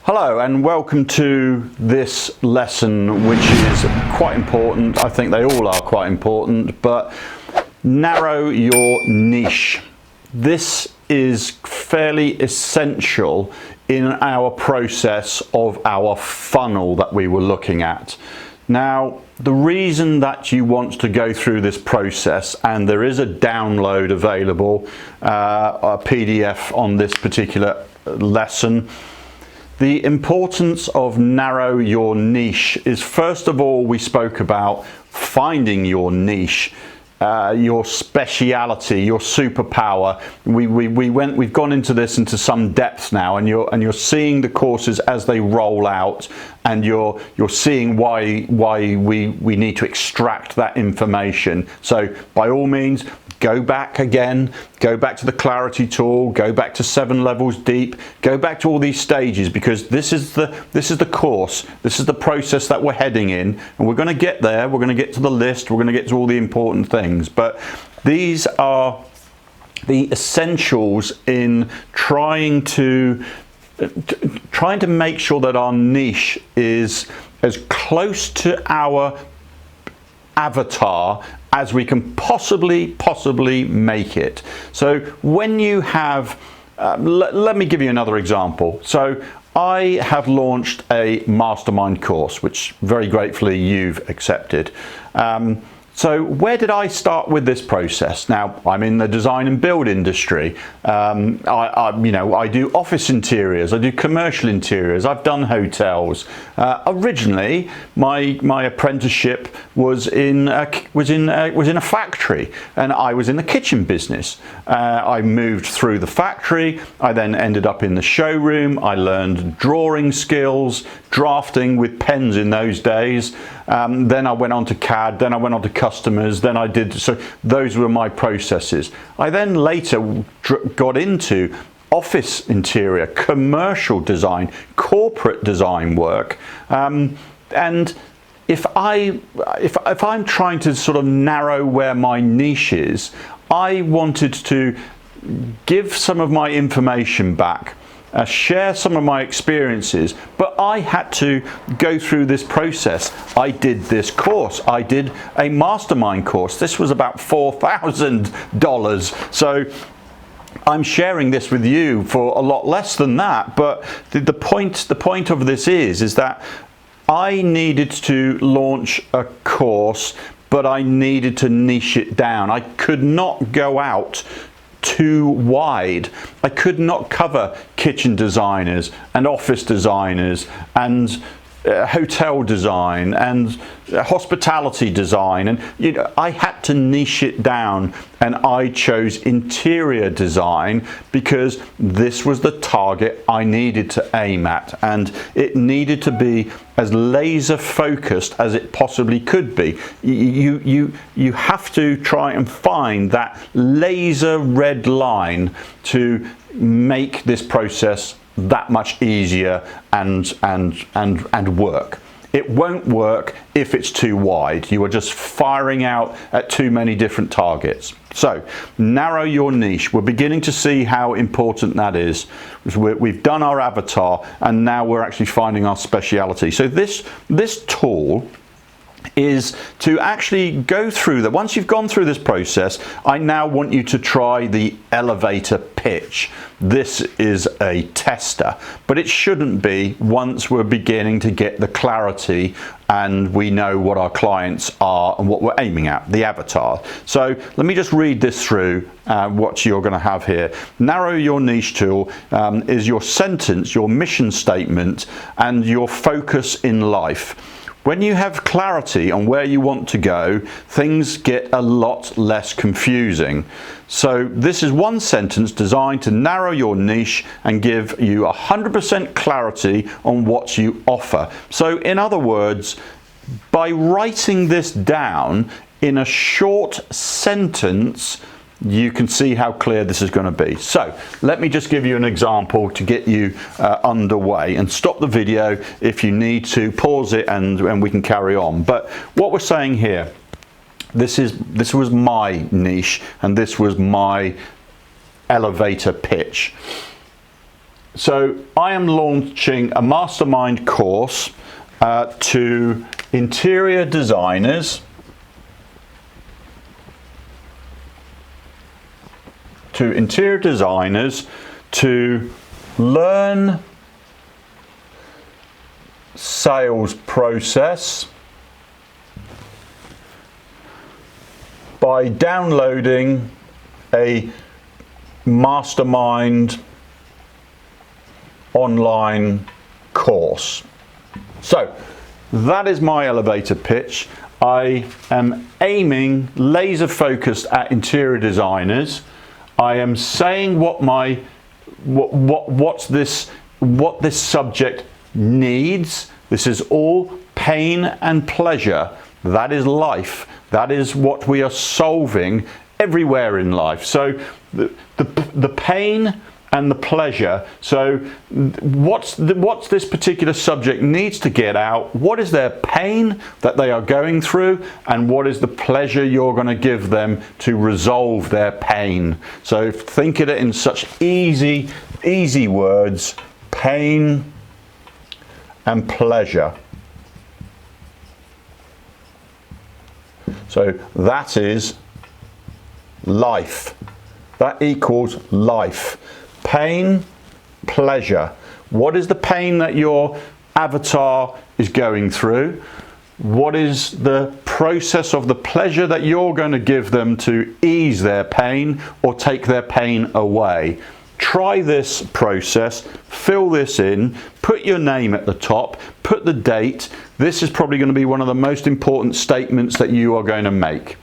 Hello and welcome to this lesson, which is quite important. I think they all are quite important, but narrow your niche. This is fairly essential in our process of our funnel that we were looking at. Now, the reason that you want to go through this process, and there is a download available, a PDF on this particular lesson. The importance of narrow your niche is, first of all, we spoke about finding your niche, your speciality, your superpower. We've gone into this into some depth now, and you're seeing the courses as they roll out, and you're seeing why we need to extract that information. So by all means, go back again, go back to the clarity tool, go back to 7 levels deep, go back to all these stages, because this is the course, this is the process that we're heading in, and we're going to get there. We're going to get to the list, we're going to get to all the important things, but these are the essentials in trying to make sure that our niche is as close to our avatar as we can possibly make it. So when you have, let me give you another example. So I have launched a mastermind course, which very gratefully you've accepted. So where did I start with this process? Now, I'm in the design and build industry. I do office interiors, I do commercial interiors, I've done hotels. Originally, my apprenticeship was in a factory, and I was in the kitchen business. I moved through the factory. I then ended up in the showroom. I learned drawing skills, drafting with pens in those days. Then I went on to CAD, then I went on to customers, then I did, so those were my processes. I then later got into office interior, commercial design, corporate design work, and if I'm trying to sort of narrow where my niche is, I wanted to give some of my information back, share some of my experiences, but I had to go through this process. I did this course. I did a mastermind course. This was about $4,000. So I'm sharing this with you for a lot less than that. But the point of this is that I needed to launch a course, but I needed to niche it down. I could not go out too wide. I could not cover kitchen designers and office designers and hotel design and hospitality design, and I had to niche it down, and I chose interior design because this was the target I needed to aim at, and it needed to be as laser focused as it possibly could be. You have to try and find that laser red line to make this process that much easier and work. It won't work if it's too wide. You are just firing out at too many different targets. So narrow your niche. We're beginning to see how important that is. We've done our avatar, and now we're actually finding our speciality. So this tool is to actually go through that. Once you've gone through this process, I now want you to try the elevator pitch. This is a tester, but it shouldn't be once we're beginning to get the clarity and we know what our clients are and what we're aiming at, the avatar. So let me just read this through, what you're going to have here. Narrow your niche tool is your sentence, your mission statement, and your focus in life. When you have clarity on where you want to go, things get a lot less confusing. So this is one sentence designed to narrow your niche and give you 100% clarity on what you offer. So in other words, by writing this down in a short sentence, you can see how clear this is going to be. So let me just give you an example to get you underway, and stop the video if you need to, pause it, and we can carry on. But what we're saying here, this was my niche, and this was my elevator pitch. So I am launching a mastermind course to interior designers to learn sales process by downloading a mastermind online course. So that is my elevator pitch. I am aiming laser focused at interior designers. I am saying what this subject needs. This is all pain and pleasure. That is life. That is what we are solving everywhere in life. So the pain and the pleasure. So what's this particular subject needs to get out? What is their pain that they are going through, and what is the pleasure you're going to give them to resolve their pain? So think of it in such easy words: pain and pleasure. So that is life. That equals life. Pain, pleasure. What is the pain that your avatar is going through? What is the process of the pleasure that you're going to give them to ease their pain or take their pain away? Try this process, fill this in, put your name at the top, put the date. This is probably going to be one of the most important statements that you are going to make.